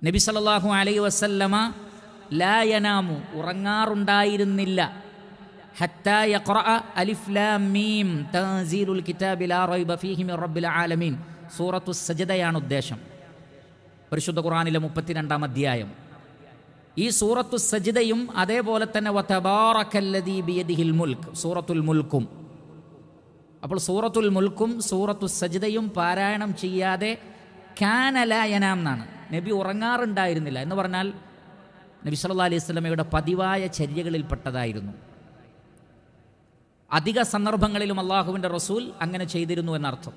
നബി സല്ലല്ലാഹു അലൈഹി വസല്ലമ ലാ യനാമു ഉറങ്ങാറുണ്ടായിരുന്നില്ല ഹത്താ യഖറഅ അലിഫ് ലാം മീം തൻസീലുൽ കിതാബി ലാ റൈബ ഫീഹി മിർ റബ്ബിൽ ആലമീൻ. സൂറത്തു സജ്ദയാണ് ഉദ്ദേശം. പരിശുദ്ധ ഖുർആനിലെ 32-ാം അധ്യായം. ഈ സൂറത്തു സജ്ദയും അതേപോലെ തന്നെ വതബാറകല്ലദീ ബിയദിഹിൽ മുൽക്ക് സൂറത്തുൽ മുൽക്കും. അപ്പോൾ സൂറത്തുൽ മുൽക്കും സൂറത്തു സജ്ദയും പാരായണം ചെയ്യാതെ കാന ലാ യനാം എന്നാണ്. നബി ഉറങ്ങാറുണ്ടായിരുന്നില്ല എന്ന് പറഞ്ഞാൽ നബി സല്ലല്ലാഹു അലൈഹി വസല്ലമയുടെ പതിവായ ചര്യകളിൽപ്പെട്ടതായിരുന്നു. അധിക സന്ദർഭങ്ങളിലും അള്ളാഹുവിൻ്റെ റസൂൽ അങ്ങനെ ചെയ്തിരുന്നു എന്നർത്ഥം.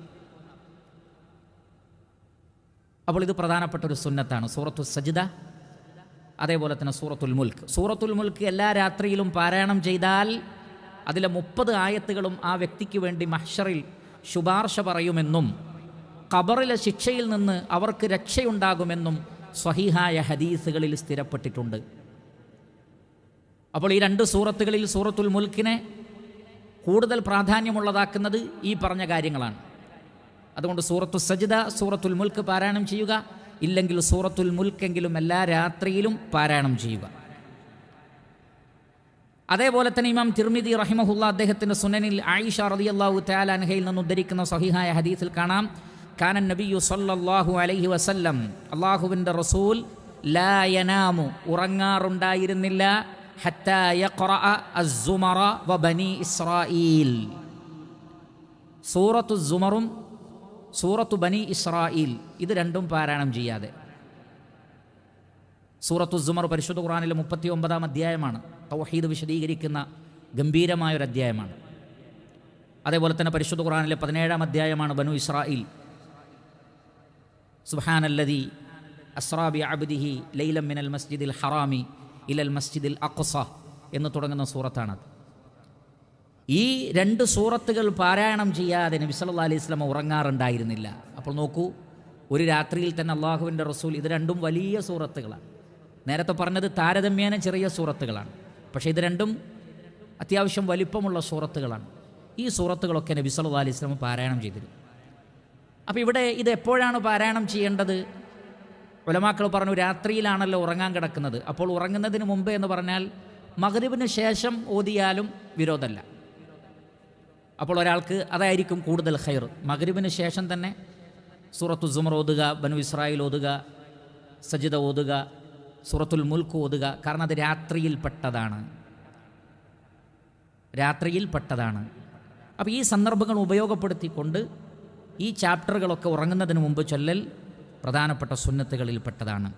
അപ്പോൾ ഇത് പ്രധാനപ്പെട്ട ഒരു സുന്നത്താണ് സൂറത്തു സജ്ദ, അതേപോലെ തന്നെ സൂറത്തുൽ മുൽക്ക്. സൂറത്തുൽ മുൽക്ക് എല്ലാ രാത്രിയിലും പാരായണം ചെയ്താൽ അതിലെ 30 ആയത്തുകളും ആ വ്യക്തിക്ക് വേണ്ടി മഹ്ശറിൽ ശുപാർശ പറയുമെന്നും ഖബറിലെ ശിക്ഷയിൽ നിന്ന് അവർക്ക് രക്ഷയുണ്ടാകുമെന്നും സ്വഹീഹായ ഹദീസുകളിൽ സ്ഥിരപ്പെട്ടിട്ടുണ്ട്. അപ്പോൾ ഈ 2 സൂറത്തുകളിൽ സൂറത്തുൽ മുൽക്കിനെ കൂടുതൽ പ്രാധാന്യമുള്ളതാക്കുന്നത് ഈ പറഞ്ഞ കാര്യങ്ങളാണ്. അതുകൊണ്ട് സൂറത്തു സജ്ദ, സൂറത്തുൽ മുൽക്ക് പാരായണം ചെയ്യുക, ഇല്ലെങ്കിൽ സൂറത്തുൽ മുൽക്കെങ്കിലും എല്ലാ രാത്രിയിലും പാരായണം ചെയ്യുക. അതേപോലെ തന്നെ ഇമാം തിർമിദി റഹിമഹുല്ലാ അദ്ദേഹത്തിൻ്റെ സുനനിൽ ആയിഷ റളിയല്ലാഹു തആല അൻഹയിൽ നിന്ന് ഉദ്ധരിക്കുന്ന സ്വഹീഹായ ഹദീസിൽ കാണാം, കാനൻ നബിയു സല്ലല്ലാഹു അലൈഹി വസല്ലം അല്ലാഹുവിൻ്റെ റസൂൽ ലാ യനാമു ഉറങ്ങാറുണ്ടായിരുന്നില്ല ഹത്താ യഖറഅ അസ്സുമറ വ ബനി ഇസ്രായീൽ. സൂറത്തു സുമറും സൂറത്തു ബനി ഇസ്രായീൽ ഇത് രണ്ടും പാരായണം ചെയ്യാതെ. സൂറത്തു സുമർ പരിശുദ്ധ ഖുർആനിലെ 39-ാം അധ്യായമാണ്. തൗഹീദ് വിശദീകരിക്കുന്ന ഗംഭീരമായൊരു അധ്യായമാണ്. അതേപോലെ തന്നെ പരിശുദ്ധ ഖുർആനിലെ 17-ാം അധ്യായമാണ് ബനു ഇസ്രായീൽ. സുബ്ഹാനല്ലദീ അസ്റാ ബിഅബ്ദിഹി ലൈലൻ മിനൽ മസ്ജിദിൽ ഹറാമി ഇലൽ മസ്ജിദിൽ അഖ്സ എന്ന് തുടങ്ങുന്ന സൂറത്താണത്. ഈ 2 സൂറത്തുകൾ പാരായണം ചെയ്യാതെ നബി സല്ലല്ലാഹു അലൈഹി വസല്ലം ഉറങ്ങാറുണ്ടായിരുന്നില്ല. അപ്പോൾ നോക്കൂ, ഒരു രാത്രിയിൽ തന്നെ അള്ളാഹുവിൻ്റെ റസൂൽ ഇത് 2 വലിയ സൂറത്തുകളാണ്. നേരത്തെ പറഞ്ഞത് താരതമ്യേന ചെറിയ സൂറത്തുകളാണ്, പക്ഷേ ഇത് 2 അത്യാവശ്യം വലിപ്പമുള്ള സൂറത്തുകളാണ്. ഈ സൂറത്തുകളൊക്കെ നബി സല്ലല്ലാഹു അലൈഹി വസല്ലം പാരായണം ചെയ്തിരുന്നു. അപ്പോൾ ഇവിടെ ഇത് എപ്പോഴാണ് പാരായണം ചെയ്യേണ്ടത്? ഉലമാക്കൾ പറഞ്ഞു രാത്രിയിലാണല്ലോ ഉറങ്ങാൻ കിടക്കുന്നത്. അപ്പോൾ ഉറങ്ങുന്നതിന് മുമ്പ് എന്ന് പറഞ്ഞാൽ മഗ്രിബിന് ശേഷം ഓതിയാലും വിരോധമല്ല. അപ്പോൾ ഒരാൾക്ക് അതായിരിക്കും കൂടുതൽ ഖൈർ. മഗ്രിബിന് ശേഷം തന്നെ സൂറത്തു സുമർ ഓതുക, ബനു ഇസ്രായേൽ ഓതുക, സജ്ദ ഓതുക, സൂറത്തുൽ മുൽക്ക് ഓതുക. കാരണം അത് രാത്രിയിൽപ്പെട്ടതാണ്. അപ്പോൾ ഈ സന്ദർഭങ്ങൾ ഉപയോഗപ്പെടുത്തിക്കൊണ്ട് ഈ ചാപ്റ്ററുകളൊക്കെ ഉറങ്ങുന്നതിന് മുമ്പ് ചൊല്ലൽ പ്രധാനപ്പെട്ട സുന്നത്തുകളിൽപ്പെട്ടതാണ്.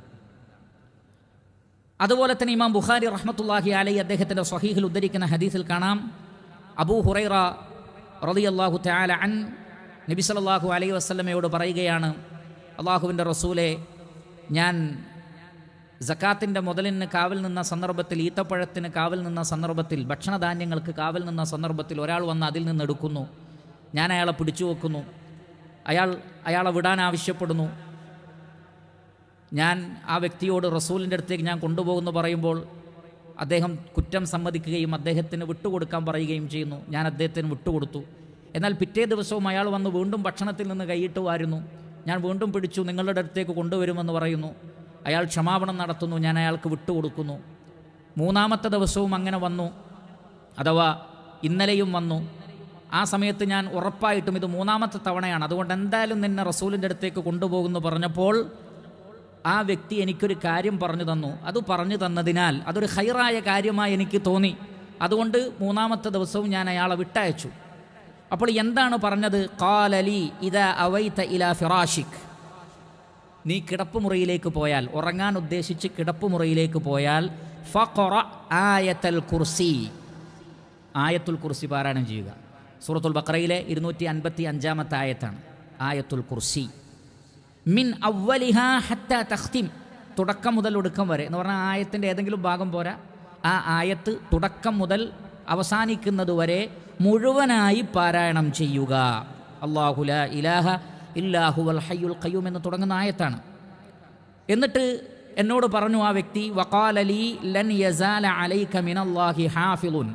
അതുപോലെ തന്നെ ഇമാം ബുഖാരി റഹ്മത്തുള്ളാഹി അലൈഹി അദ്ദേഹത്തിൻ്റെ സ്വഹീഹിൽ ഉദ്ധരിക്കുന്ന ഹദീസിൽ കാണാം, അബൂ ഹുറൈറ റളിയല്ലാഹു തആല അൻ നബി സല്ലല്ലാഹു അലൈഹി വസല്ലമയോട് പറയുകയാണ്, അള്ളാഹുവിൻ്റെ റസൂലെ, ഞാൻ സക്കാത്തിൻ്റെ മുതലിന് കാവൽ നിന്ന സന്ദർഭത്തിൽ, ഈത്തപ്പഴത്തിന് കാവൽ നിന്ന സന്ദർഭത്തിൽ, ഭക്ഷണധാന്യങ്ങൾക്ക് കാവൽ നിന്ന സന്ദർഭത്തിൽ ഒരാൾ വന്ന് അതിൽ നിന്ന് എടുക്കുന്നു. ഞാൻ അയാളെ പിടിച്ചു വെക്കുന്നു. അയാളെ വിടാൻ ആവശ്യപ്പെടുന്നു. ഞാൻ ആ വ്യക്തിയോട് റസൂലിൻ്റെ അടുത്തേക്ക് ഞാൻ കൊണ്ടുപോകുന്നു പറയുമ്പോൾ അദ്ദേഹം കുറ്റം സമ്മതിക്കുകയും അദ്ദേഹത്തിന് വിട്ടുകൊടുക്കാൻ പറയുകയും ചെയ്യുന്നു. ഞാൻ അദ്ദേഹത്തിന് വിട്ടുകൊടുത്തു. എന്നാൽ പിറ്റേ ദിവസവും അയാൾ വന്ന് വീണ്ടും ഭക്ഷണത്തിൽ നിന്ന് കൈയിട്ട് വാരുന്നു. ഞാൻ വീണ്ടും പിടിച്ചു, നിങ്ങളുടെ അടുത്തേക്ക് കൊണ്ടുവരുമെന്ന് പറയുന്നു. അയാൾ ക്ഷമാപണം നടത്തുന്നു. ഞാൻ അയാൾക്ക് വിട്ടുകൊടുക്കുന്നു. 3-ാമത്തെ ദിവസവും അങ്ങനെ വന്നു, അഥവാ ഇന്നലെയും വന്നു. ആ സമയത്ത് ഞാൻ ഉറപ്പായിട്ടും ഇത് 3-ാമത്തെ തവണയാണ്, അതുകൊണ്ട് എന്തായാലും നിന്നെ റസൂലിൻ്റെ അടുത്തേക്ക് കൊണ്ടുപോകുന്നു പറഞ്ഞപ്പോൾ ആ വ്യക്തി എനിക്കൊരു കാര്യം പറഞ്ഞു തന്നു. അത് പറഞ്ഞു തന്നതിനാൽ അതൊരു ഖൈറായ കാര്യമായി എനിക്ക് തോന്നി. അതുകൊണ്ട് 3-ാമത്തെ ദിവസവും ഞാൻ അയാളെ വിട്ടയച്ചു. അപ്പോൾ എന്താണ് പറഞ്ഞത്? ഖാല ലീ ഇദാ അവൈത ഇലാ ഫിറാഷിക്, നീ കിടപ്പുമുറിയിലേക്ക് പോയാൽ, ഉറങ്ങാൻ ഉദ്ദേശിച്ച് കിടപ്പുമുറിയിലേക്ക് പോയാൽ, ഫഖറ ആയത്തുൽ കുർസി, ആയത്തുൽ കുർസി പാരായണം ചെയ്യുക. സൂറത്തുൽ ബഖറയിലെ 255-ാമത്തെ ആയത്താണ് ആയത്തുൽ കുർസി. മിൻ അവ്വലിഹാ ഹത്താ തഖ്തിം, തുടക്കം മുതൽ ഒടുക്കം വരെ എന്ന് പറഞ്ഞാൽ ആയത്തിൻ്റെ ഏതെങ്കിലും ഭാഗം പോരാ, ആ ആയത്ത് തുടക്കം മുതൽ അവസാനിക്കുന്നത് വരെ മുഴുവനായി പാരായണം ചെയ്യുക. അല്ലാഹു ലാ ഇലാഹ ഇല്ലാ ഹുവൽ ഹയ്യുൽ ഖയ്യൂം എന്ന് തുടങ്ങുന്ന ആയത്താണ്. എന്നിട്ട് എന്നോട് പറഞ്ഞു ആ വ്യക്തി, വഖാല ലീ ലൻ യസാല അലൈക മിനല്ലാഹി ഹാഫിളുൻ,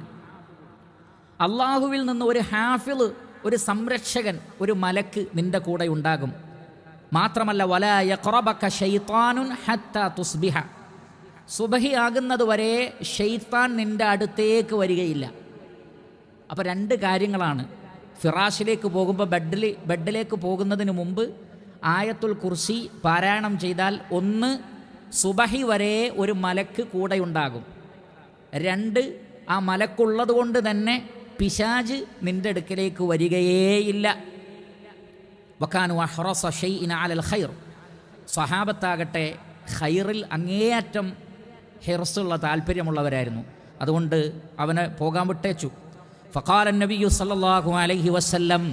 അള്ളാഹുവിൽ നിന്ന് ഒരു ഹാഫിള്, ഒരു സംരക്ഷകൻ, ഒരു മലക്ക് നിൻ്റെ കൂടെ ഉണ്ടാകും. മാത്രമല്ല വലാ യഖറബക ശൈത്താനുൻ ഹത്താ തുസ്ബിഹ, സുബഹി ആകുന്നത് വരെ ഷെയ്ത്താൻ നിൻ്റെ അടുത്തേക്ക് വരികയില്ല. അപ്പോൾ രണ്ട് കാര്യങ്ങളാണ്. ഫിറാഷിലേക്ക് പോകുമ്പോൾ ബെഡിലേക്ക് പോകുന്നതിന് മുമ്പ് ആയത്തുൽ കുർസി പാരായണം ചെയ്താൽ ഒന്ന്, സുബഹി വരെ ഒരു മലക്ക് കൂടെയുണ്ടാകും. രണ്ട്, ആ മലക്കുള്ളത് കൊണ്ട് തന്നെ പിശാജ് നിൻ്റെ അടുക്കലേക്ക് വരികയേയില്ല. വക്കാനു അഹ്റസ ഷൈഇൻ അലൽ ഖൈർ, സ്വഹാബത്താകട്ടെ ഖൈറിൽ അങ്ങേയറ്റം ഹിർസുള്ള താല്പര്യമുള്ളവരായിരുന്നു. അതുകൊണ്ട് അവനെ പോകാൻ വിട്ടേച്ചു. ഫഖാല നബിയു സല്ലല്ലാഹു അലൈഹി വസല്ലം,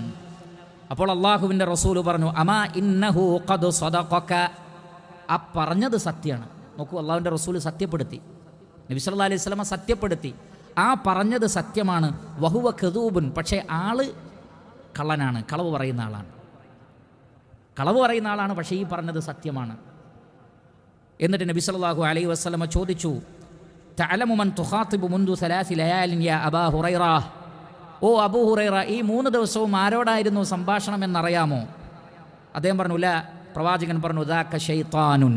അപ്പോൾ അള്ളാഹുവിൻ്റെ റസൂൽ പറഞ്ഞു, അമാ ഇന്നഹു ഖദ് സദഖക, ആ പറഞ്ഞത് സത്യമാണ്. നോക്കൂ, അള്ളാഹുവിൻ്റെ റസൂൽ സത്യപ്പെടുത്തി, നബി സല്ലല്ലാഹു അലൈഹി വസല്ലമ സത്യപ്പെടുത്തി, ആ പറഞ്ഞത് സത്യമാണ്. വഹുവ കദൂബുൻ, പക്ഷേ ആള് കള്ളനാണ്, കളവ് പറയുന്ന ആളാണ്, പക്ഷേ ഈ പറഞ്ഞത് സത്യമാണ്. എന്നിട്ട് നബി സല്ലല്ലാഹു അലൈഹി വസല്ലമ ചോദിച്ചു, തഅലമു മൻ തുഖാതിബു മുൻദു സലാസി ലയാലിൻ യാ അബാ ഹുറൈറ, ഓ അബൂ ഹുറൈറ, ഈ 3 ദിവസവും ആരോടായിരുന്നു സംഭാഷണം എന്നറിയാമോ? അദ്ദേഹം പറഞ്ഞു, ല, പ്രവാചകൻ പറഞ്ഞു, ദാക ശൈത്താനുൻ,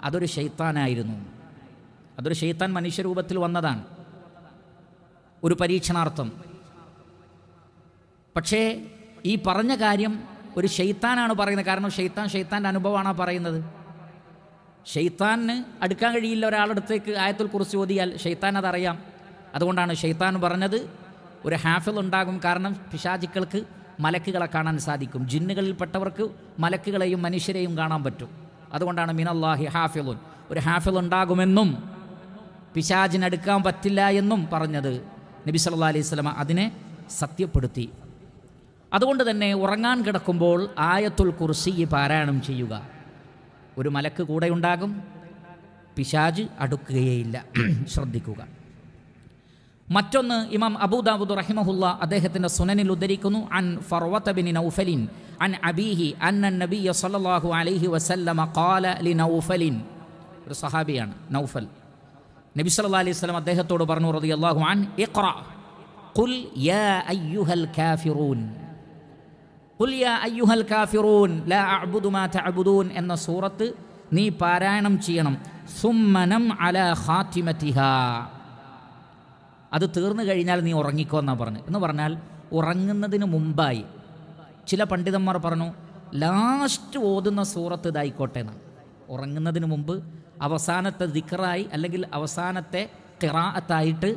അതൊരു ശൈത്താനായിരുന്നു. അതൊരു ശൈത്താൻ മനുഷ്യരൂപത്തിൽ വന്നതാണ്, ഒരു പരീക്ഷണാർത്ഥം. പക്ഷേ ഈ പറഞ്ഞ കാര്യം ഒരു ശൈത്താനാണ് പറയുന്നത്. കാരണം ഷെയ്ത്താൻ്റെ അനുഭവമാണ് പറയുന്നത്. ഷെയ്ത്താന് അടുക്കാൻ കഴിയില്ല ഒരാളടുത്തേക്ക് ആയത്തുൽ കുർസി ഓതിയാൽ, ഷെയ്ത്താൻ അതറിയാം. അതുകൊണ്ടാണ് ഷെയ്ത്താൻ പറഞ്ഞത് ഒരു ഹാഫിൾ ഉണ്ടാകും. കാരണം പിശാചുക്കൾക്ക് മലക്കുകളെ കാണാൻ സാധിക്കും, ജിന്നുകളിൽപ്പെട്ടവർക്ക് മലക്കുകളെയും മനുഷ്യരെയും കാണാൻ പറ്റും. അതുകൊണ്ടാണ് മിനല്ലാഹി ഹാഫിളുൻ, ഒരു ഹാഫിൾ ഉണ്ടാകുമെന്നും പിശാചിനടുക്കാൻ പറ്റില്ല എന്നും പറഞ്ഞത്. നബി സല്ലല്ലാഹു അലൈഹി വസല്ലമ അതിനെ സത്യപ്പെടുത്തി. അതുകൊണ്ട് തന്നെ ഉറങ്ങാൻ കിടക്കുമ്പോൾ ആയത്തുൽ കുർസി പാരായണം ചെയ്യുക. ഒരു മലക്ക് കൂടെ ഉണ്ടാകും, പിശാച് അടുക്കുകയേയില്ല. ശ്രദ്ധിക്കുക. മറ്റൊന്ന് ഇമാം അബൂ ദാവൂദ് റഹിമഹുല്ല അദ്ദേഹത്തിൻ്റെ സുനനിൽ ഉദ്ധരിക്കുന്നു, അൻ ഫർവത ബിൻ നൗഫലിൻ അൻ അബീഹി അന്ന നബിയ സല്ലല്ലാഹു അലൈഹി വസല്ലമ ഖാല ലി നൗഫലിൻ, ഒരു സഹാബിയാണ് നൗഫൽ. നബി സല്ലല്ലാഹു അലൈഹി വസല്ലം അദ്ദേഹത്തോട് പറഞ്ഞു, റളിയല്ലാഹു അൻ, ഇഖ്റ ഖുൽ യാ അയ്യുഹൽ കാഫിറൂൻ, ഖുൽ യാ അയ്യുഹൽ കാഫിറൂൻ ലാ അഅ്ബുദു മാ തഅ്ബുദൂൻ എന്ന സൂറത്ത് നീ പാരായണം ചെയ്യണം. സുമ്മ നം അലാ ഖാതിമതിഹാ, അത് തീർന്നു കഴിഞ്ഞാൽ നീ ഉറങ്ങിക്കോ എന്നാണ് പറഞ്ഞു. എന്ന് പറഞ്ഞാൽ ഉറങ്ങുന്നതിന് മുമ്പായി. ചില പണ്ഡിതന്മാർ പറഞ്ഞു ലാസ്റ്റ് ഓതുന്ന സൂറത്ത് ഇതായിക്കോട്ടെ എന്നാണ്. ഉറങ്ങുന്നതിന് മുമ്പ് അവസാനത്തെ ദിക്റായി അല്ലെങ്കിൽ അവസാനത്തെ ഖിറാഅത്തായിട്ട്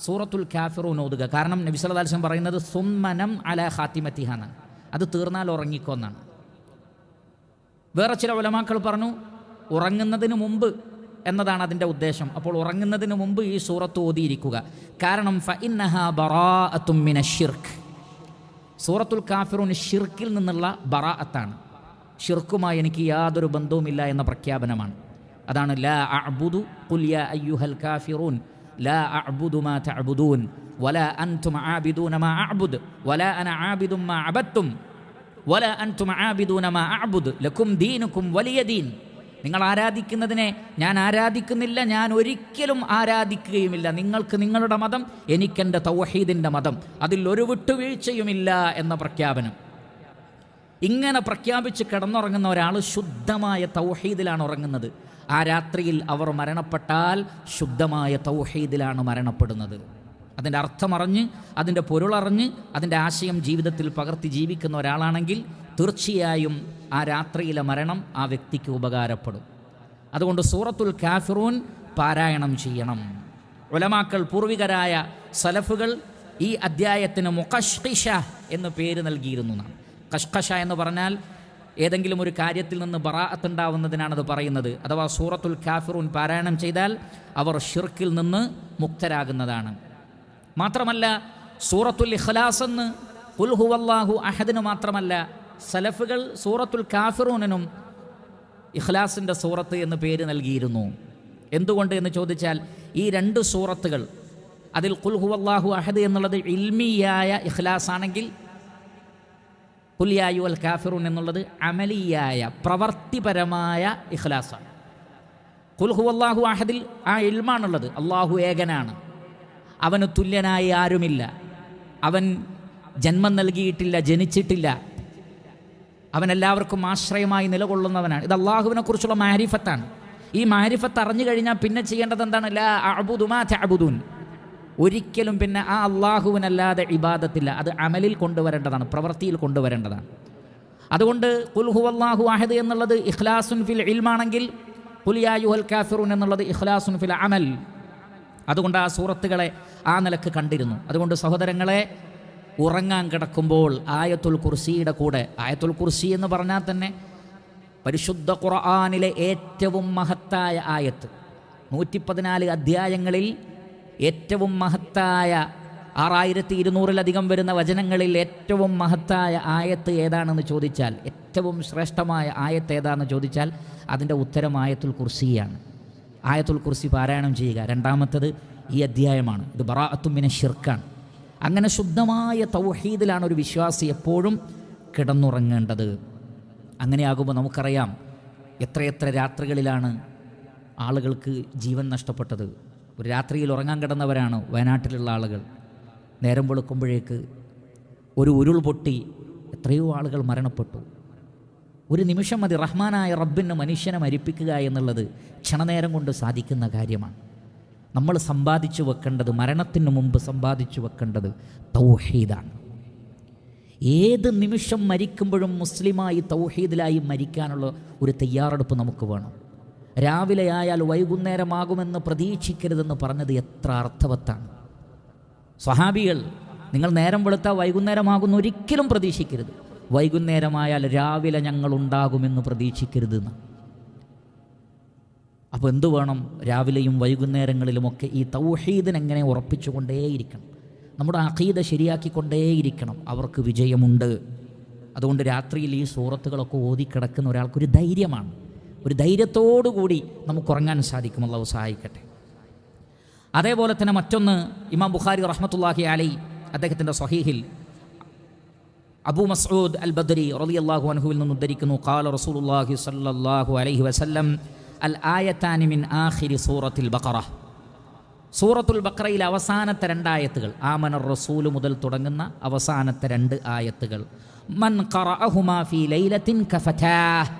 സൂറത്തുൽ കാഫിറൂൻ ഓതുക. കാരണം നബി സല്ലല്ലാഹു അലൈഹി വസല്ലം പറയുന്നത് സുമ്മനം അലാ ഖാതിമതിഹാ എന്നാണ്, അത് തീർന്നാൽ ഉറങ്ങിക്കോ എന്നാണ്. വേറെ ചില ഉലമാക്കൾ പറഞ്ഞു ഉറങ്ങുന്നതിന് മുമ്പ് എന്നതാണ് അതിൻ്റെ ഉദ്ദേശം. അപ്പോൾ ഉറങ്ങുന്നതിന് മുമ്പ് ഈ സൂറത്ത് ഓതിയിരിക്കുക. കാരണം ഫഇന്നഹാ ബറാഅത്തും മിനശ്ശിർക്ക്, സൂറത്തുൽ കാഫിറൂൻ ഷിർക്കിൽ നിന്നുള്ള ബറാഅത്താണ്. ഷിർക്കുമായി എനിക്ക് യാതൊരു ബന്ധവുമില്ല എന്ന പ്രഖ്യാപനമാണ്. അതാണ് ലാ അഅ്ബുദു ഖുൽ യാ അയ്യുഹൽ കാഫിറൂൻ ലാ അഅ്ബുദു മാ തഅ്ബുദൂൻ വലാ അൻതും ആബിദൂന മാ അഅ്ബുദ് വലാ അന ആബിദും മാ അബദ്തും വലാ അൻതും ആബിദൂന മാ അഅ്ബുദ് ലക്കും ദീനുക്കും വലിയ ദീൻ. നിങ്ങൾ ആരാധിക്കുന്നതിനെ ഞാൻ ആരാധിക്കുന്നില്ല, ഞാൻ ഒരിക്കലും ആരാധിക്കുകയുമില്ല. നിങ്ങൾക്ക് നിങ്ങളുടെ മതം, എനിക്കെൻ്റെ തൗഹീദിൻ്റെ മതം, അതിൽ ഒരു വിട്ടുവീഴ്ചയുമില്ല എന്ന പ്രഖ്യാപനം. ഇങ്ങനെ പ്രഖ്യാപിച്ച് കിടന്നുറങ്ങുന്ന ഒരാൾ ശുദ്ധമായ തൗഹീദിലാണ് ഉറങ്ങുന്നത്. ആ രാത്രിയിൽ അവർ മരണപ്പെട്ടാൽ ശുദ്ധമായ തൗഹീദിലാണ് മരണപ്പെടുന്നത്. അതിൻ്റെ അർത്ഥമറിഞ്ഞ് അതിൻ്റെ പൊരുളറിഞ്ഞ് അതിൻ്റെ ആശയം ജീവിതത്തിൽ പകർത്തി ജീവിക്കുന്ന ഒരാളാണെങ്കിൽ തീർച്ചയായും ആ രാത്രിയിലെ മരണം ആ വ്യക്തിക്ക് ഉപകാരപ്പെടും. അതുകൊണ്ട് സൂറത്തുൽ കാഫിറൂൻ പാരായണം ചെയ്യണം. ഉലമാക്കൾ പൂർവികരായ സലഫുകൾ ഈ അദ്ധ്യായത്തിന് മുഖഷ്ഖിഷ എന്ന് പേര് നൽകിയിരുന്നു. കഷ്കഷ എന്ന് പറഞ്ഞാൽ ഏതെങ്കിലും ഒരു കാര്യത്തിൽ നിന്ന് ബറാഅത്ത് ഉണ്ടാവുന്നതിനാണത് പറയുന്നത്. അഥവാ സൂറത്തുൽ കാഫിറൂൻ പാരായണം ചെയ്താൽ അവർ ഷിർക്കിൽ നിന്ന് മുക്തരാകുന്നതാണ്. മാത്രമല്ല സൂറത്തുൽ ഇഖ്ലാസ് എന്ന് ഖുൽ ഹുവല്ലാഹു അഹദിന് മാത്രമല്ല സലഫുകൾ സൂറത്തുൽ കാഫിറൂനും ഇഖ്ലാസിൻ്റെ സൂറത്ത് എന്ന് പേര് നൽകിയിരുന്നു. എന്തുകൊണ്ട് എന്ന് ചോദിച്ചാൽ ഈ 2 സൂറത്തുകൾ, അതിൽ ഖുൽ ഹുവല്ലാഹു അഹദ് എന്നുള്ളത് ഇൽമിയായ ഇഖ്ലാസ് ആണെങ്കിൽ ഖുൽ യാ അയ്യുഹൽ കാഫിറൂൻ എന്നുള്ളത് അമലിയായ പ്രവർത്തിപരമായ ഇഖ്ലാസാണ്. ഖുൽ ഹുവല്ലാഹു അഹദിൽ ആ ഇൽമാണുള്ളത്, അള്ളാഹു ഏകനാണ്, അവന് തുല്യനായി ആരുമില്ല, അവൻ ജന്മം നൽകിയിട്ടില്ല, ജനിച്ചിട്ടില്ല, അവൻ എല്ലാവർക്കും ആശ്രയമായി നിലകൊള്ളുന്നവനാണ്. ഇത് അള്ളാഹുവിനെ കുറിച്ചുള്ള മാരിഫത്താണ്. ഈ മാരിഫത്ത് അറിഞ്ഞു കഴിഞ്ഞാൽ പിന്നെ ചെയ്യേണ്ടത് എന്താണ്? ലാ അഅ്ബുദു മാ തഅ്ബുദൂൻ. ഒരിക്കലും പിന്നെ ആ അള്ളാഹുവിനല്ലാതെ ഇബാദത്തില്ല. അത് അമലിൽ കൊണ്ടുവരേണ്ടതാണ്, പ്രവൃത്തിയിൽ കൊണ്ടുവരേണ്ടതാണ്. അതുകൊണ്ട് ഖുൽ ഹുവല്ലാഹു അഹദ് എന്നുള്ളത് ഇഖ്ലാസുൻ ഫിൽ ഇൽമാണെങ്കിൽ ഖുൽ യാ അയ്യുഹൽ കാഫിറൂൻ എന്നുള്ളത് ഇഖ്ലാസുൻ ഫിൽ അമൽ. അതുകൊണ്ട് ആ സൂറത്തുകളെ ആ നിലക്ക് കണ്ടിരുന്നു. അതുകൊണ്ട് സഹോദരങ്ങളെ, ഉറങ്ങാൻ കിടക്കുമ്പോൾ ആയത്തുൽ കുർസിയുടെ കൂടെ, ആയത്തുൽ കുർസി എന്ന് പറഞ്ഞാൽ തന്നെ പരിശുദ്ധ ഖുർആനിലെ ഏറ്റവും മഹത്തായ ആയത്ത്, 114 അധ്യായങ്ങളിൽ ഏറ്റവും മഹത്തായ 6200-ലധികം വരുന്ന വചനങ്ങളിൽ ഏറ്റവും മഹത്തായ ആയത്ത് ഏതാണെന്ന് ചോദിച്ചാൽ, ഏറ്റവും ശ്രേഷ്ഠമായ ആയത്ത് ഏതാണെന്ന് ചോദിച്ചാൽ അതിൻ്റെ ഉത്തരം ആയത്തുൽ കുർസിയാണ്. ആയത്തുൽ കുർസി പാരായണം ചെയ്യുക. രണ്ടാമത്തത് ഈ അധ്യായമാണ്. ഇത് ബറാഅത്തും മിന ശിർക്കാണ്. അങ്ങനെ ശുദ്ധമായ തൗഹീദിലാണ് ഒരു വിശ്വാസി എപ്പോഴും കിടന്നുറങ്ങേണ്ടത്. അങ്ങനെയാകുമ്പോൾ നമുക്കറിയാം എത്രയെത്ര രാത്രികളിലാണ് ആളുകൾക്ക് ജീവൻ നഷ്ടപ്പെട്ടത്. ഒരു രാത്രിയിൽ ഉറങ്ങാൻ കിടന്നവരാണ് വയനാട്ടിലുള്ള ആളുകൾ. നേരം വെളുക്കുമ്പോഴേക്ക് ഒരു ഉരുൾ പൊട്ടി എത്രയോ ആളുകൾ മരണപ്പെട്ടു. ഒരു നിമിഷം മതി റഹ്മാനായ റബ്ബിന് മനുഷ്യനെ മരിപ്പിക്കുക എന്നുള്ളത് ക്ഷണനേരം കൊണ്ട് സാധിക്കുന്ന കാര്യമാണ്. നമ്മൾ സമ്പാദിച്ചു വെക്കേണ്ടത്, മരണത്തിന് മുമ്പ് സമ്പാദിച്ചു വെക്കേണ്ടത് തൗഹീദാണ്. ഏത് നിമിഷം മരിക്കുമ്പോഴും മുസ്ലിമായി തൗഹീദിലായി മരിക്കാനുള്ള ഒരു തയ്യാറെടുപ്പ് നമുക്ക് വേണം. രാവിലെ ആയാൽ വൈകുന്നേരമാകുമെന്ന് പ്രതീക്ഷിക്കരുതെന്ന് പറഞ്ഞത് എത്ര അർത്ഥവത്താണ്. സ്വഹാബികൾ, നിങ്ങൾ നേരം വെളുത്താൽ വൈകുന്നേരമാകുന്ന ഒരിക്കലും പ്രതീക്ഷിക്കരുത്. വൈകുന്നേരമായാൽ രാവിലെ ഞങ്ങളുണ്ടാകുമെന്ന് പ്രതീക്ഷിക്കരുതെന്ന്. അപ്പോൾ എന്തു വേണം? രാവിലെയും വൈകുന്നേരങ്ങളിലുമൊക്കെ ഈ തൗഹീദിനെങ്ങനെ ഉറപ്പിച്ചുകൊണ്ടേയിരിക്കണം. നമ്മുടെ അഖീദ ശരിയാക്കിക്കൊണ്ടേയിരിക്കണം. അവർക്ക് വിജയമുണ്ട്. അതുകൊണ്ട് രാത്രിയിൽ ഈ സൂറത്തുകളൊക്കെ ഓതിക്കിടക്കുന്ന ഒരാൾക്കൊരു ധൈര്യമാണ്. ഒരു ധൈര്യത്തോടുകൂടി നമുക്ക് ഉറങ്ങാൻ സാധിക്കും. അല്ലാഹു സഹായിക്കട്ടെ. അതേപോലെ തന്നെ മറ്റൊന്ന്, ഇമാം ബുഖാരി റഹ്മത്തുള്ളാഹി അലൈഹി അദ്ദേഹത്തിൻ്റെ സ്വഹീഹിൽ അബൂ മസ്ഊദ് അൽ ബദരി റളിയല്ലാഹു അൻഹുവിൽ നിന്ന് ഉദ്ധരിക്കുന്നു, ഖാല റസൂലുള്ളാഹി സ്വല്ലല്ലാഹു അലൈഹി വസല്ലം അൽ ആയത്താനി മിൻ ആഖിരി സൂറത്തുൽ ബഖറ. സൂറത്തുൽ ബഖറയിലെ അവസാനത്തെ 2 ആയത്തുകൾ, ആമനർ റസൂൽ മുതൽ തുടങ്ങുന്ന അവസാനത്തെ 2 ആയത്തുകൾ, മൻ ഖറഅഹുമാ ഫീ ലൈലത്തിൻ കഫതാഹ്.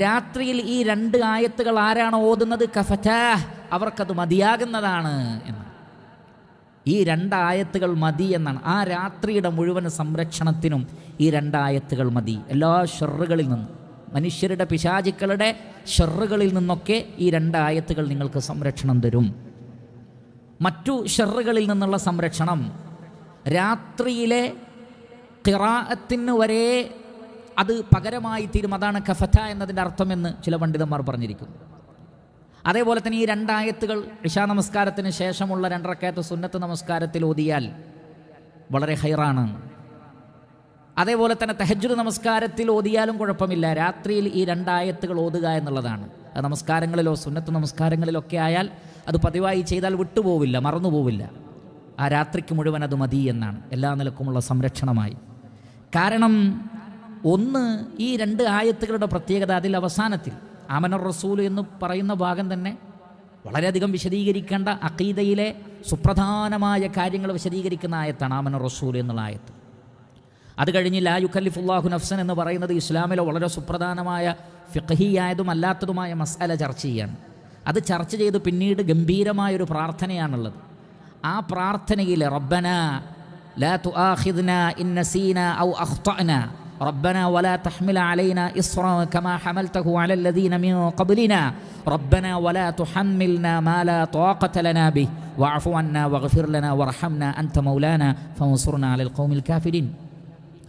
രാത്രിയിൽ ഈ 2 ആയത്തുകൾ ആരാണ് ഓതുന്നത്? കഫതാഹ്, അവർക്കത് മതിയാകുന്നതാണ് എന്ന്. ഈ 2 ആയത്തുകൾ മതി എന്നാണ്. ആ രാത്രിയുടെ മുഴുവൻ സംരക്ഷണത്തിനും ഈ 2 ആയത്തുകൾ മതി. എല്ലാ ഷർറുകളിൽ നിന്നും, മനുഷ്യരുടെ പിശാചുക്കളുടെ ഷർറുകളിൽ നിന്നൊക്കെ ഈ 2 ആയത്തുകൾ നിങ്ങൾക്ക് സംരക്ഷണം തരും. മറ്റു ഷർറുകളിൽ നിന്നുള്ള സംരക്ഷണം രാത്രിയിലെ ഖിറാഅത്തിന് വരെ അത് പകരമായി തീരും. അതാണ് കഫത എന്നതിൻ്റെ അർത്ഥമെന്ന് ചില പണ്ഡിതന്മാർ പറഞ്ഞിരിക്കുന്നു. അതേപോലെ തന്നെ ഈ 2 ആയത്തുകൾ ഇശാ നമസ്കാരത്തിന് ശേഷമുള്ള 2 റക്അത്ത് സുന്നത്ത് നമസ്കാരത്തിൽ ഓതിയാൽ വളരെ ഹൈറാണ്. അതേപോലെ തന്നെ തഹജ്ജുദ് നമസ്കാരത്തിൽ ഓതിയാലും കുഴപ്പമില്ല. രാത്രിയിൽ ഈ 2 ആയത്തുകൾ ഓതുക എന്നുള്ളതാണ്. അത് നമസ്കാരങ്ങളിലോ സുന്നത്ത് നമസ്കാരങ്ങളിലൊക്കെ ആയാൽ അത് പതിവായി ചെയ്താൽ വിട്ടുപോവില്ല, മറന്നുപോവില്ല. ആ രാത്രിക്ക് മുഴുവൻ അത് മതി എന്നാണ്, എല്ലാ നിലക്കുമുള്ള സംരക്ഷണമായി. കാരണം ഒന്ന്, ഈ 2 ആയത്തുകളുടെ പ്രത്യേകത അതിൽ അവസാനത്തിൽ ആമനർ റസൂൽ എന്ന് പറയുന്ന ഭാഗം തന്നെ വളരെയധികം വിശദീകരിക്കേണ്ട അഖീദയിലെ സുപ്രധാനമായ കാര്യങ്ങൾ വിശദീകരിക്കുന്ന ആയത്താണ് ആമനർ റസൂൽ എന്നുള്ള ആയത്ത്. അത് കഴിഞ്ഞ് ലാ യുകല്ലിഫുല്ലാഹു നഫ്സൻ എന്ന് പറയുന്നത് ഇസ്ലാമിലെ വളരെ സുപ്രധാനമായ ഫിഖ്ഹിയായതും അല്ലാത്തതുമായ മസ്അല ചർച്ച ചെയ്യാണ്. അത് ചർച്ച ചെയ്ത് പിന്നീട് ഗംഭീരമായൊരു പ്രാർത്ഥനയാണുള്ളത്. ആ പ്രാർത്ഥനയിൽ റബ്ബനാ ലാ തുആഖിദ്നാ ഇൻ നസീനാ ഔ അഖ്തഅനാ ربنا ولا تحمل علينا إصرا كما حملته على الذين من قبلنا ربنا ولا تحملنا ما لا طاقة لنا به واعف عنا واغفر لنا وارحمنا أنت مولانا فانصرنا على القوم الكافرين.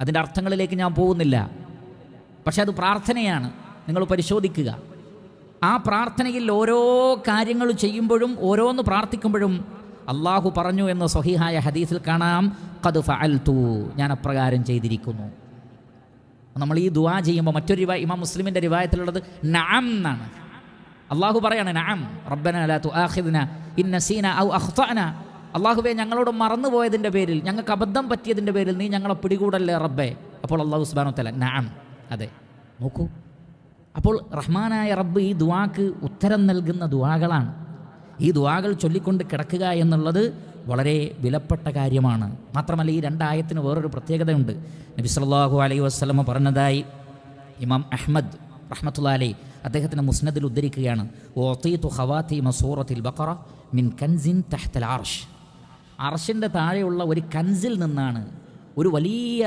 അതിൻ്റെ അർത്ഥങ്ങളിലേക്ക് ഞാൻ പോകുന്നില്ല, പക്ഷെ അത് പ്രാർത്ഥനയാണ്. നിങ്ങൾ പരിശോധിക്കുക. ആ പ്രാർത്ഥനയിൽ ഓരോ കാര്യങ്ങൾ ചെയ്യുമ്പോഴും ഓരോന്ന് പ്രാർത്ഥിക്കുമ്പോഴും അള്ളാഹു പറഞ്ഞു എന്ന് സ്വഹീഹായ ഹദീസിൽ കാണാം, ഖദ് ഫഅൽതു, ഞാൻ അപ്രകാരം ചെയ്തിരിക്കുന്നു. നമ്മൾ ഈ ദുആ ചെയ്യുമ്പോൾ മറ്റൊരു ഇമാം മുസ്ലിമിൻ്റെ റിവായത്തിലുള്ളത് നഅം എന്നാണ്. അള്ളാഹു പറയാണ് നഅം റബ്ബനാ ലാ തുആഖിദ്നാ ഇൻ നസീനാ ഔ അഖ്തഅനാ. അള്ളാഹുവേ, ഞങ്ങളോട് മറന്നുപോയതിൻ്റെ പേരിൽ, ഞങ്ങൾക്ക് അബദ്ധം പറ്റിയതിൻ്റെ പേരിൽ നീ ഞങ്ങളെ പിടികൂടല്ലേ റബ്ബേ. അപ്പോൾ അള്ളാഹു സുബ്ഹാനഹു വ തആല നഅം, അതെ. നോക്കൂ, അപ്പോൾ റഹ്മാനായ റബ്ബ് ഈ ദുആക്ക് ഉത്തരം നൽകുന്ന ദുആകളാണ്. ഈ ദുആകൾ ചൊല്ലിക്കൊണ്ട് കിടക്കുക എന്നുള്ളത് വളരെ വിലപ്പെട്ട കാര്യമാണ്. മാത്രമല്ല ഈ 2 ആയത്തിന് വേറൊരു പ്രത്യേകതയുണ്ട്. നബി സല്ലല്ലാഹു അലൈഹി വസല്ലം പറഞ്ഞതായി ഇമാം അഹ്മദ് റഹ്മത്തുള്ളാഹി അലൈഹി അദ്ദേഹത്തിൻ്റെ മുസ്നദിൽ ഉദ്ധരിക്കുകയാണ്, ഉഅതീതു ഖവാതീമ സൂറത്തിൽ ബഖറ മിൻ കൻസിൻ തഹ്തൽ അർശ്. അർശിൻ്റെ താഴെയുള്ള ഒരു കൻസിൽ നിന്നാണ്, ഒരു വലിയ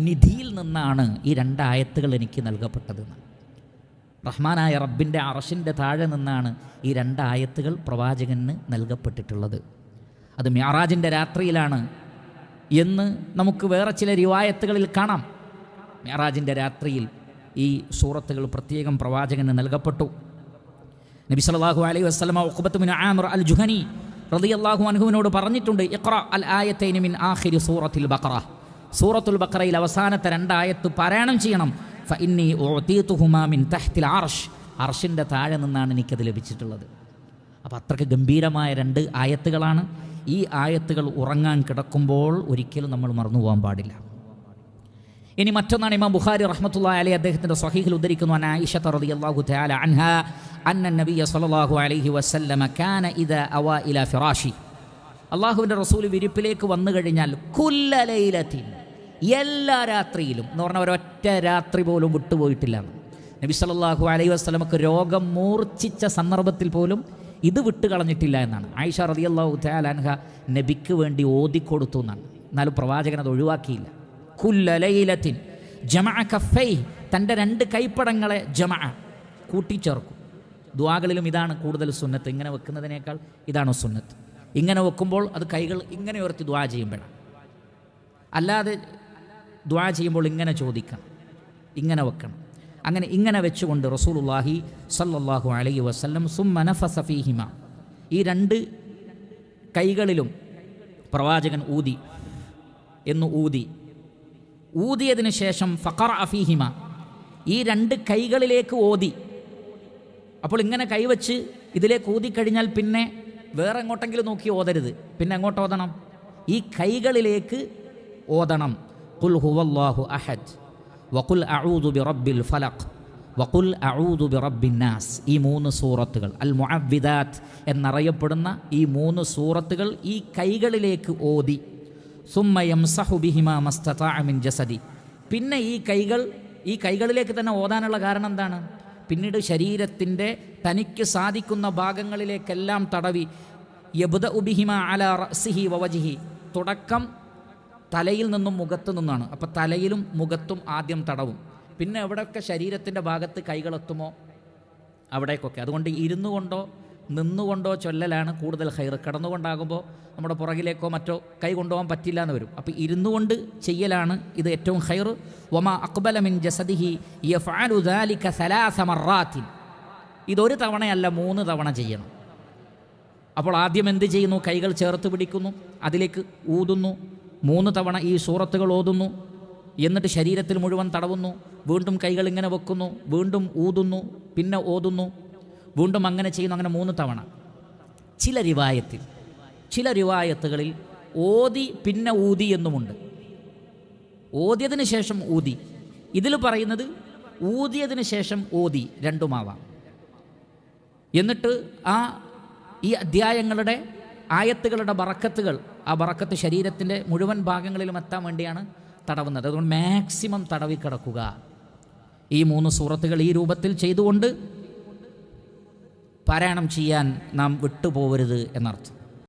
നിധിയിൽ നിന്നാണ് ഈ 2 ആയത്തുകൾ എനിക്ക് നൽകപ്പെട്ടതെന്ന്. റഹ്മാനായ റബ്ബിൻ്റെ അർശിൻ്റെ താഴെ നിന്നാണ് ഈ 2 ആയത്തുകൾ പ്രവാചകന് നൽകപ്പെട്ടിട്ടുള്ളത്. അത് മിഅ്റാജിൻ്റെ രാത്രിയിലാണ് എന്ന് നമുക്ക് വേറെ ചില റിവായത്തുകളിൽ കാണാം. മിഅ്റാജിൻ്റെ രാത്രിയിൽ ഈ സൂറത്തുകൾ പ്രത്യേകം പ്രവാചകന് നൽകപ്പെട്ടു. നബി സല്ലല്ലാഹു അലൈഹി വസല്ലമ ഉഖബത്ത് ബിൻ ആമിർ അൽ ജുഹനി റളിയല്ലാഹു അൻഹുവിനോട് പറഞ്ഞിട്ടുണ്ട്, ഇഖ്റ അൽ ആയത്തൈനി മിൻ ആഖിരി സൂറത്തിൽ ബഖറ. സൂറത്തുൽ ബഖറയിൽ അവസാനത്തെ 2 ആയത്ത് പാരായണം ചെയ്യണം. ഫഇന്നി ഉഅതീതുഹുമാ മിൻ തഹ്തിൽ അർശ്. അർശിൻ്റെ താഴെ നിന്നാണ് എനിക്കത് ലഭിച്ചിട്ടുള്ളത്. അപ്പോൾ അത്രയ്ക്ക് ഗംഭീരമായ 2 ആയത്തുകളാണ്. ഈ ആയത്തുകൾ ഉറങ്ങാൻ കിടക്കുമ്പോൾ ഒരിക്കലും നമ്മൾ മറന്നു പോകാൻ പാടില്ല. ഇനി മറ്റൊന്നാണ് ഇമാം ബുഖാരി റഹ്മത്തുള്ളാഹി അലൈഹി അദ്ദേഹത്തിൻ്റെ സ്വഹീഹിൽ ഉദ്ധരിക്കുന്നു, അൻ ആയിഷ റളിയല്ലാഹു തആല അൻഹാ അന്ന നബിയ സല്ലല്ലാഹു അലൈഹി വസല്ലമ കാന ഇദാ അവ ഇലാ ഫിറാശി. അള്ളാഹുവിൻ്റെ റസൂൽ വിരിപ്പിലേക്ക് വന്നു കഴിഞ്ഞാൽ കുല്ല ലൈലത്തിൻ, എല്ലാ രാത്രിയിലും എന്ന് പറഞ്ഞാൽ ഒരൊറ്റ രാത്രി പോലും വിട്ടുപോയിട്ടില്ല. നബി സല്ലല്ലാഹു അലൈഹി വസല്ലമക്ക് രോഗം മൂർച്ഛിച്ച സന്ദർഭത്തിൽ പോലും ഇത് വിട്ടുകളഞ്ഞിട്ടില്ല എന്നാണ് ആയിഷ റളിയല്ലാഹു തആല അൻഹ നബിക്ക് വേണ്ടി ഓതിക്കൊടുത്തു എന്നാണ്. എന്നാലും പ്രവാചകൻ അത് ഒഴിവാക്കിയില്ല. കുല്ല ലൈലത്തിൻ ജമഅ കഫൈ, തൻ്റെ 2 കൈപ്പടങ്ങളെ ജമഅ കൂട്ടിച്ചേർക്കും. ദുആകളിലും ഇതാണ് കൂടുതൽ സുന്നത്ത്. ഇങ്ങനെ വെക്കുന്നതിനേക്കാൾ ഇതാണ് സുന്നത്ത്. ഇങ്ങനെ വെക്കുമ്പോൾ അത് കൈകൾ ഇങ്ങനെ ഉയർത്തി ദുആ ചെയ്യുമ്പോഴാണ്. അല്ലാതെ ദുആ ചെയ്യുമ്പോൾ ഇങ്ങനെ ചോദിക്കണം, ഇങ്ങനെ വെക്കണം. അങ്ങനെ ഇങ്ങനെ വെച്ചുകൊണ്ട് റസൂലുള്ളാഹി സല്ലല്ലാഹു അലൈഹി വസല്ലം സുമ്മ നഫസ ഫീഹിമ, ഈ 2 കൈകളിലും പ്രവാചകൻ ഊതിയതിന് ശേഷം ഫഖറഅ ഫീഹിമ, ഈ 2 കൈകളിലേക്ക് ഓതി. അപ്പോൾ ഇങ്ങനെ കൈവച്ച് ഇതിലേക്ക് ഊതിക്കഴിഞ്ഞാൽ പിന്നെ വേറെ എങ്ങോട്ടെങ്കിലും നോക്കി ഓതരുത്. പിന്നെ എങ്ങോട്ട് ഓതണം? ഈ കൈകളിലേക്ക് ഓതണം. ഖുൽ ഹുവല്ലാഹു അഹദ് വഖുൽ അഊദു ബിറബ്ബിൽ ഫലഖ് വഖുൽ അഊദു ബിറബ്ബിൻ നാസ്. ഈ 3 സൂറത്തുകൾ അൽ മുഅവ്വിദാത്ത് എന്നറിയപ്പെടുന്ന ഈ 3 സൂറത്തുകൾ ഈ കൈകളിലേക്ക് ഓതി. സുമ്മ യംസഹു ബിഹിമാ മസ്തതാഅ മിൻ ജസദി. പിന്നെ ഈ കൈകളിലേക്ക് തന്നെ ഓതാനുള്ള കാരണം എന്താണ്? പിന്നീട് ശരീരത്തിൻ്റെ തനിക്ക് സാധിക്കുന്ന ഭാഗങ്ങളിലേക്കെല്ലാം തടവി. യബ്ദഉ ബിഹിമാ അലാ റഅസിഹി വവജ്ഹി, തുടക്കം തലയിൽ നിന്നും മുഖത്തു നിന്നാണ്. അപ്പോൾ തലയിലും മുഖത്തും ആദ്യം തടവും. പിന്നെ എവിടെയൊക്കെ ശരീരത്തിൻ്റെ ഭാഗത്ത് കൈകളെത്തുമോ അവിടേക്കൊക്കെ. അതുകൊണ്ട് ഇരുന്നു കൊണ്ടോ നിന്നുകൊണ്ടോ ചൊല്ലലാണ് കൂടുതൽ ഖൈർ. കിടന്നുകൊണ്ടാകുമ്പോൾ നമ്മുടെ പുറകിലേക്കോ മറ്റോ കൈ കൊണ്ടുപോകാൻ പറ്റില്ല എന്ന് വരും. അപ്പോൾ ഇരുന്നു കൊണ്ട് ചെയ്യലാണ് ഇത് ഏറ്റവും ഖൈർ. വമാ അഖ്ബല മിൻ ജസദിഹി യഫഅലു ദാലിക 3 മറാത്തിൻ. ഇതൊരു തവണയല്ല 3 തവണ ചെയ്യണം. അപ്പോൾ ആദ്യം എന്ത് ചെയ്യുന്നു? കൈകൾ ചേർത്ത് പിടിക്കുന്നു, അതിലേക്ക് ഊതുന്നു, 3 തവണ ഈ സൂറത്തുകൾ ഓതുന്നു, എന്നിട്ട് ശരീരത്തിൽ മുഴുവൻ തടവുന്നു, വീണ്ടും കൈകൾ ഇങ്ങനെ വെക്കുന്നു, വീണ്ടും ഊതുന്നു, പിന്നെ ഓതുന്നു, വീണ്ടും അങ്ങനെ ചെയ്യുന്നു. അങ്ങനെ 3 തവണ. ചില റിവായത്തുകളിൽ ഓതി പിന്നെ ഊതി എന്നുമുണ്ട്. ഓതിയതിന് ശേഷം ഊതി. ഇതിൽ പറയുന്നത് ഊതിയതിന് ശേഷം ഓതി, രണ്ടുമാവാം. എന്നിട്ട് ഈ അധ്യായങ്ങളുടെ ആയത്തുകളുടെ ബറക്കത്തുകൾ, ആ ബറക്കത്ത് ശരീരത്തിൻ്റെ മുഴുവൻ ഭാഗങ്ങളിലും എത്താൻ വേണ്ടിയാണ് തടവുന്നത്. അതുകൊണ്ട് മാക്സിമം തടവിക്കിടക്കുക. ഈ 3 സൂറത്തുകൾ ഈ രൂപത്തിൽ ചെയ്തുകൊണ്ട് പാരായണം ചെയ്യാൻ നാം വിട്ടുപോകരുത് എന്നർത്ഥം.